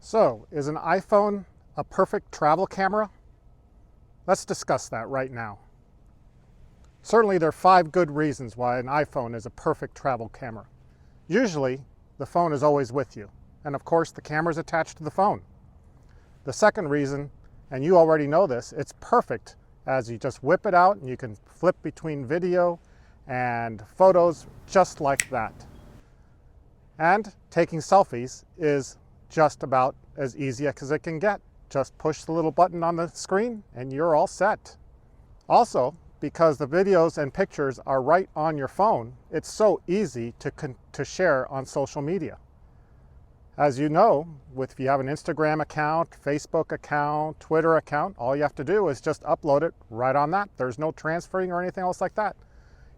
So, is an iPhone a perfect travel camera? Let's discuss that right now. Certainly there are 5 good reasons why an iPhone is a perfect travel camera. Usually, the phone is always with you, and of course the camera is attached to the phone. The second reason, and you already know this, it's perfect as you just whip it out and you can flip between video and photos just like that. And taking selfies is just about as easy as it can get. Just push the little button on the screen and you're all set. Also, because the videos and pictures are right on your phone, it's so easy to share on social media. As you know, if you have an Instagram account, Facebook account, Twitter account, all you have to do is just upload it right on that. There's no transferring or anything else like that.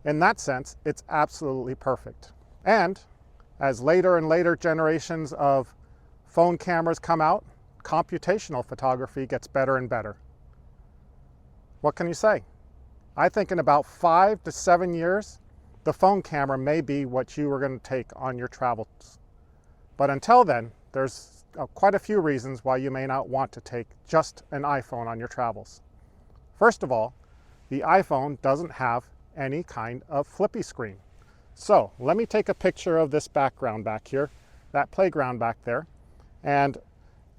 In that sense, it's absolutely perfect. And as later and later generations of phone cameras come out, computational photography gets better and better. What can you say? I think in about 5 to 7 years, the phone camera may be what you are going to take on your travels. But until then, there's quite a few reasons why you may not want to take just an iPhone on your travels. First of all, the iPhone doesn't have any kind of flippy screen. So let me take a picture of this background back here, that playground back there. And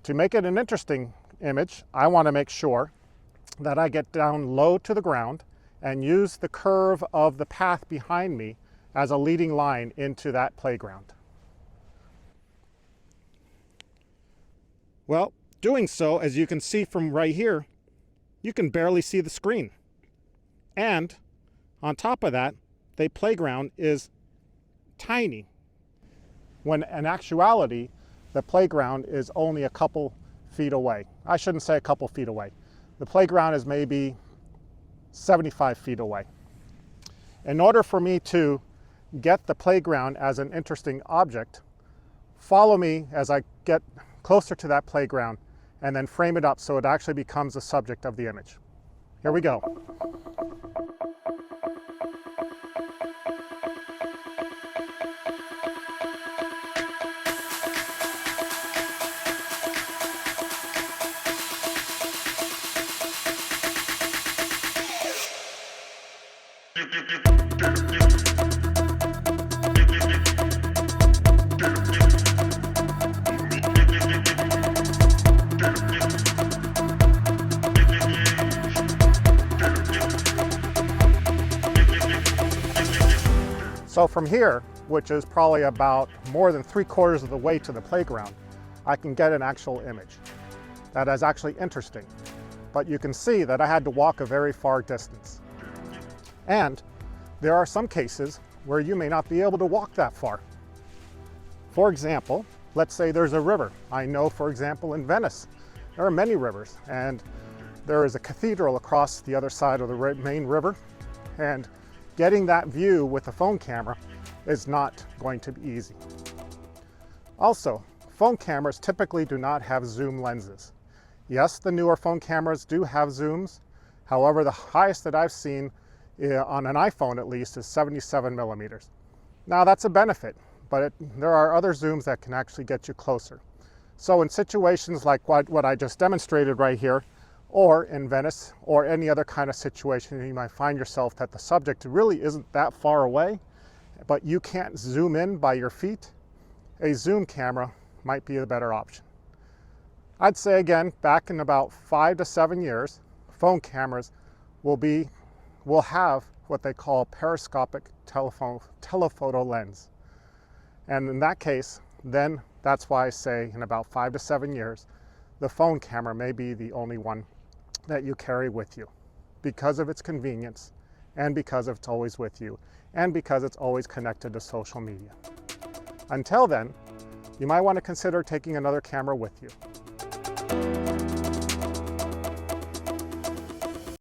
to make it an interesting image, I want to make sure that I get down low to the ground and use the curve of the path behind me as a leading line into that playground. Well, doing so, as you can see from right here, you can barely see the screen. And on top of that, the playground is tiny, when in actuality, the playground is only a couple feet away. I shouldn't say a couple feet away. The playground is maybe 75 feet away. In order for me to get the playground as an interesting object, follow me as I get closer to that playground and then frame it up so it actually becomes the subject of the image. Here we go. So from here, which is probably about more than 3/4 of the way to the playground, I can get an actual image. That is actually interesting. But you can see that I had to walk a very far distance. And there are some cases where you may not be able to walk that far. For example, let's say there's a river. I know, for example, in Venice, there are many rivers, and there is a cathedral across the other side of the main river, and getting that view with a phone camera is not going to be easy. Also, phone cameras typically do not have zoom lenses. Yes, the newer phone cameras do have zooms. However, the highest that I've seen on an iPhone at least is 77 millimeters. Now that's a benefit, but there are other zooms that can actually get you closer. So in situations like what I just demonstrated right here, or in Venice, or any other kind of situation, you might find yourself that the subject really isn't that far away, but you can't zoom in by your feet, a zoom camera might be a better option. I'd say again, back in about 5 to 7 years, phone cameras will have what they call periscopic telephoto lens. And in that case, then that's why I say in about 5 to 7 years, the phone camera may be the only one that you carry with you because of its convenience and because it's always with you and because it's always connected to social media. Until then, you might want to consider taking another camera with you.